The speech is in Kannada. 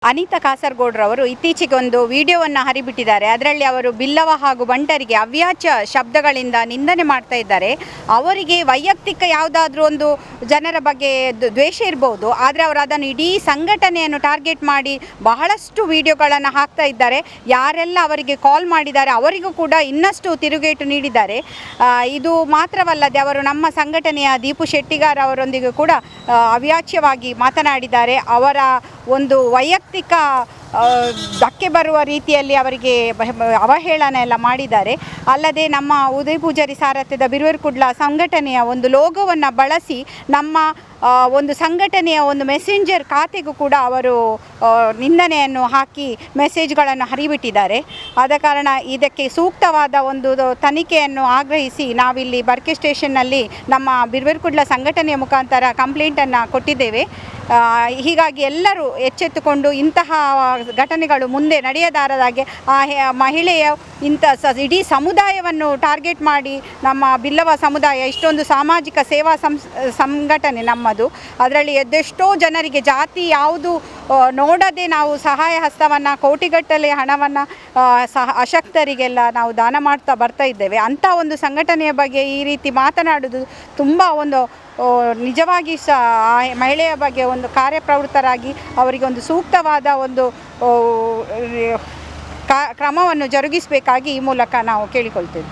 ಅನಿತಾ ಕಾಸರಗೋಡ್ರವರು ಇತ್ತೀಚೆಗೆ ಒಂದು ವಿಡಿಯೋವನ್ನು ಹರಿಬಿಟ್ಟಿದ್ದಾರೆ. ಅದರಲ್ಲಿ ಅವರು ಬಿಲ್ಲವ ಹಾಗೂ ಬಂಟರಿಗೆ ಅವ್ಯಾಚ್ಯ ಶಬ್ದಗಳಿಂದ ನಿಂದನೆ ಮಾಡ್ತಾ ಇದ್ದಾರೆ. ಅವರಿಗೆ ವೈಯಕ್ತಿಕ ಯಾವುದಾದ್ರೂ ಒಂದು ಜನರ ಬಗ್ಗೆ ದ್ವೇಷ ಇರ್ಬೋದು, ಆದರೆ ಅವರು ಅದನ್ನು ಇಡೀ ಸಂಘಟನೆಯನ್ನು ಟಾರ್ಗೆಟ್ ಮಾಡಿ ಬಹಳಷ್ಟು ವಿಡಿಯೋಗಳನ್ನು ಹಾಕ್ತಾ ಇದ್ದಾರೆ. ಯಾರೆಲ್ಲ ಅವರಿಗೆ ಕಾಲ್ ಮಾಡಿದ್ದಾರೆ ಅವರಿಗೂ ಕೂಡ ಇನ್ನಷ್ಟು ತಿರುಗೇಟು ನೀಡಿದ್ದಾರೆ. ಇದು ಮಾತ್ರವಲ್ಲದೆ ಅವರು ನಮ್ಮ ಸಂಘಟನೆಯ ದೀಪು ಶೆಟ್ಟಿಗಾರ್ ಅವರೊಂದಿಗೆ ಕೂಡ ಅವ್ಯಾಚ್ಯವಾಗಿ ಮಾತನಾಡಿದ್ದಾರೆ. ಅವರ ಒಂದು ವೈಯಕ್ತಿಕ ಧಕ್ಕೆ ಬರುವ ರೀತಿಯಲ್ಲಿ ಅವರಿಗೆ ಅವಹೇಳನ ಎಲ್ಲ ಮಾಡಿದ್ದಾರೆ. ಅಲ್ಲದೆ ನಮ್ಮ ಉದಯ ಪೂಜಾರಿ ಸಾರಥ್ಯದ ಬಿರುವೇರ್ಕುಡ್ಲ ಸಂಘಟನೆಯ ಒಂದು ಲೋಗೋವನ್ನು ಬಳಸಿ ನಮ್ಮ ಒಂದು ಸಂಘಟನೆಯ ಒಂದು ಮೆಸೆಂಜರ್ ಖಾತೆಗೂ ಕೂಡ ಅವರು ನಿಂದನೆಯನ್ನು ಹಾಕಿ ಮೆಸೇಜ್ಗಳನ್ನು ಹರಿಬಿಟ್ಟಿದ್ದಾರೆ. ಆದ ಕಾರಣ ಇದಕ್ಕೆ ಸೂಕ್ತವಾದ ಒಂದು ತನಿಖೆಯನ್ನು ಆಗ್ರಹಿಸಿ ನಾವಿಲ್ಲಿ ಬರ್ಕೆ ಸ್ಟೇಷನ್ನಲ್ಲಿ ನಮ್ಮ ಬಿರುವೇರ್ಕುಡ್ಲ ಸಂಘಟನೆಯ ಮುಖಾಂತರ ಕಂಪ್ಲೇಂಟನ್ನು ಕೊಟ್ಟಿದ್ದೇವೆ. ಹೀಗಾಗಿ ಎಲ್ಲರೂ ಎಚ್ಚೆತ್ತುಕೊಂಡು ಇಂತಹ ಘಟನೆಗಳು ಮುಂದೆ ನಡೆಯದಾರದಾಗೆ ಆ ಮಹಿಳೆಯ ಇಡೀ ಸಮುದಾಯವನ್ನು ಟಾರ್ಗೆಟ್ ಮಾಡಿ ನಮ್ಮ ಬಿಲ್ಲವ ಸಮುದಾಯ ಇಷ್ಟೊಂದು ಸಾಮಾಜಿಕ ಸೇವಾ ಸಂಘಟನೆ ನಮ್ಮದು. ಅದರಲ್ಲಿ ಎಷ್ಟೋ ಜನರಿಗೆ ಜಾತಿ ಯಾವುದು ನೋಡದೆ ನಾವು ಸಹಾಯ ಹಸ್ತವನ್ನು ಕೋಟಿಗಟ್ಟಲೆ ಹಣವನ್ನು ಅಶಕ್ತರಿಗೆಲ್ಲ ನಾವು ದಾನ ಮಾಡ್ತಾ ಬರ್ತಾ ಇದ್ದೇವೆ. ಅಂಥ ಒಂದು ಸಂಘಟನೆಯ ಬಗ್ಗೆ ಈ ರೀತಿ ಮಾತನಾಡೋದು ತುಂಬ ಒಂದು ನಿಜವಾಗಿ ಆ ಮಹಿಳೆಯ ಬಗ್ಗೆ ಒಂದು ಕಾರ್ಯಪ್ರವೃತ್ತರಾಗಿ ಅವರಿಗೆ ಒಂದು ಸೂಕ್ತವಾದ ಒಂದು ಕ್ರಮವನ್ನು ಜರುಗಿಸಬೇಕಾಗಿ ಈ ಮೂಲಕ ನಾವು ಕೇಳಿಕೊಳ್ತಿದ್ದೇವೆ.